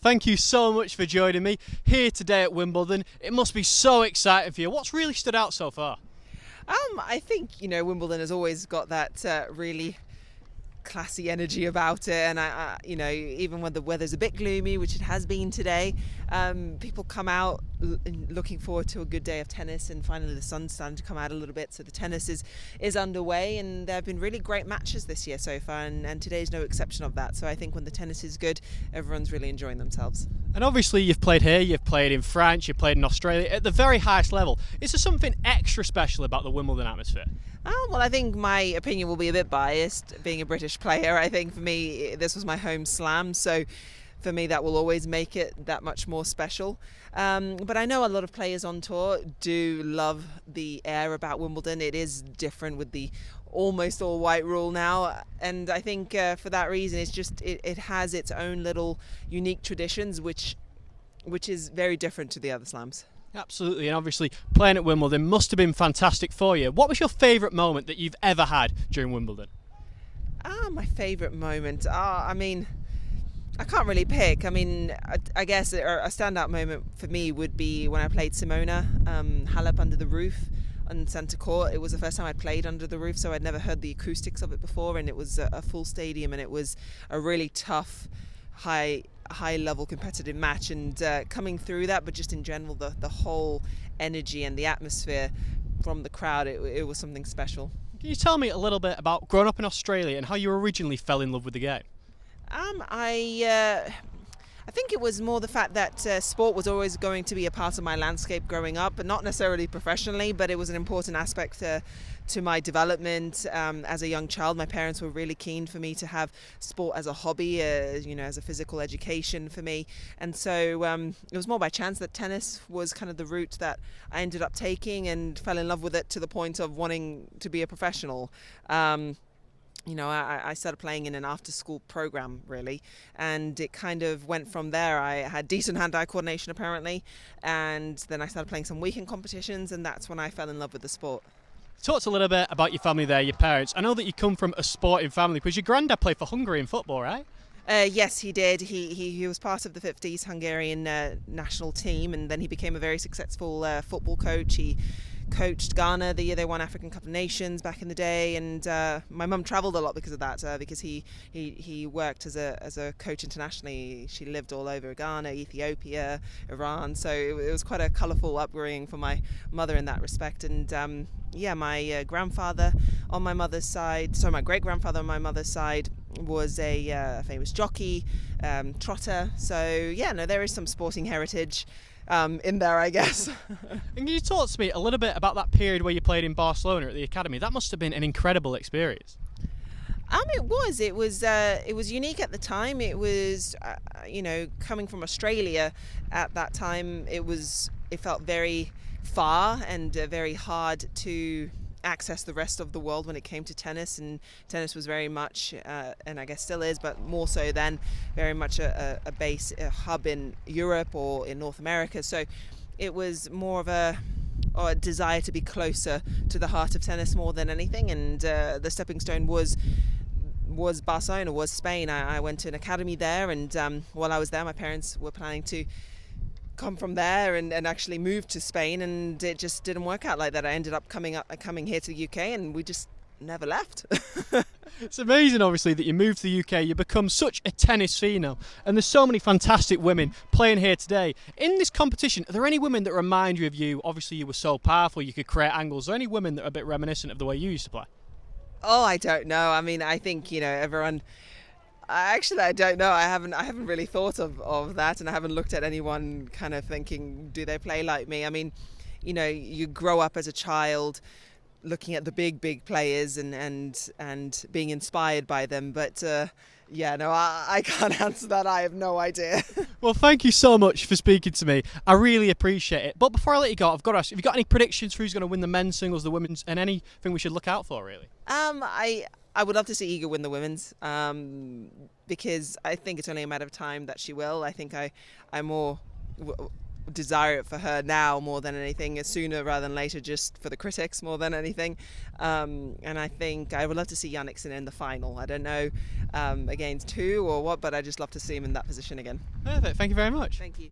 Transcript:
Thank you so much for joining me here today at Wimbledon. It must be so exciting for you. What's really stood out so far? I think Wimbledon has always got that really classy energy about it, and even when the weather's a bit gloomy, which it has been today, people come out looking forward to a good day of tennis, and finally the sun's starting to come out a little bit, so the tennis is underway, and there have been really great matches this year so far, and today's no exception of that. So I think when the tennis is good, everyone's really enjoying themselves. And obviously you've played here, you've played in France, you've played in Australia at the very highest level. Is there something extra special about the Wimbledon atmosphere? Well, I think my opinion will be a bit biased. Being a British player, I think for me this was my home slam, so for me that will always make it that much more special. But I know a lot of players on tour do love the air about Wimbledon. It is different with the almost all white rule now, and I think for that reason it has its own little unique traditions, which is very different to the other slams. Absolutely, and obviously playing at Wimbledon must have been fantastic for you. What was your favourite moment that you've ever had during Wimbledon? My favourite moment? I can't really pick. I guess a standout moment for me would be when I played Simona Halep under the roof on centre court. It was the first time I'd played under the roof, so I'd never heard the acoustics of it before, and it was a full stadium, and it was a really tough, high level competitive match, and coming through that, but just in general the whole energy and the atmosphere from the crowd, it was something special. Can you tell me a little bit about growing up in Australia and how you originally fell in love with the game? I think it was more the fact that sport was always going to be a part of my landscape growing up, but not necessarily professionally, but it was an important aspect to my development as a young child. My parents were really keen for me to have sport as a hobby, as a physical education for me. And so it was more by chance that tennis was kind of the route that I ended up taking, and fell in love with it to the point of wanting to be a professional. I started playing in an after-school program, really, and it kind of went from there. I had decent hand-eye coordination, apparently, and then I started playing some weekend competitions, and that's when I fell in love with the sport. Talk a little bit about your family there, your parents. I know that you come from a sporting family because your granddad played for Hungary in football, right? Yes, he did. He was part of the 50s Hungarian national team, and then he became a very successful football coach. He coached Ghana the year they won African Cup of Nations back in the day, and my mum travelled a lot because of that, because he worked as a coach internationally. She lived all over Ghana, Ethiopia, Iran, so it was quite a colourful upbringing for my mother in that respect. And my grandfather on my mother's side, my great-grandfather on my mother's side was a famous jockey, trotter, so there is some sporting heritage in there, I guess. And can you talk to me a little bit about that period where you played in Barcelona at the academy? That must have been an incredible experience. It was unique at the time. It was, coming from Australia at that time, it felt very far and very hard to access the rest of the world when it came to tennis, and tennis was very much and I guess still is, but more so then, very much a hub in Europe or in North America. So it was more of a desire to be closer to the heart of tennis more than anything, and the stepping stone was Barcelona, was Spain. I went to an academy there, and while I was there, my parents were planning to come from there and actually moved to Spain, and it just didn't work out like that. I ended up coming here to the UK, and we just never left. It's amazing, obviously, that you moved to the UK, you become such a tennis phenom, and there's so many fantastic women playing here today. In this competition, are there any women that remind you of you? Obviously, you were so powerful, you could create angles. Are there any women that are a bit reminiscent of the way you used to play? Oh, I don't know. I think, everyone... Actually, I don't know. I haven't really thought of that, and I haven't looked at anyone kind of thinking, do they play like me? You grow up as a child looking at the big players and being inspired by them, but I can't answer that. I have no idea. Well, thank you so much for speaking to me. I really appreciate it. But before I let you go, I've got to ask, have you got any predictions for who's going to win the men's singles, the women's, and anything we should look out for, really? I would love to see Iga win the women's, because I think it's only a matter of time that she will. I think I more desire it for her now more than anything, sooner rather than later, just for the critics more than anything. And I think I would love to see Yannickson in the final. I don't know against who or what, but I just love to see him in that position again. Perfect. Thank you very much. Thank you.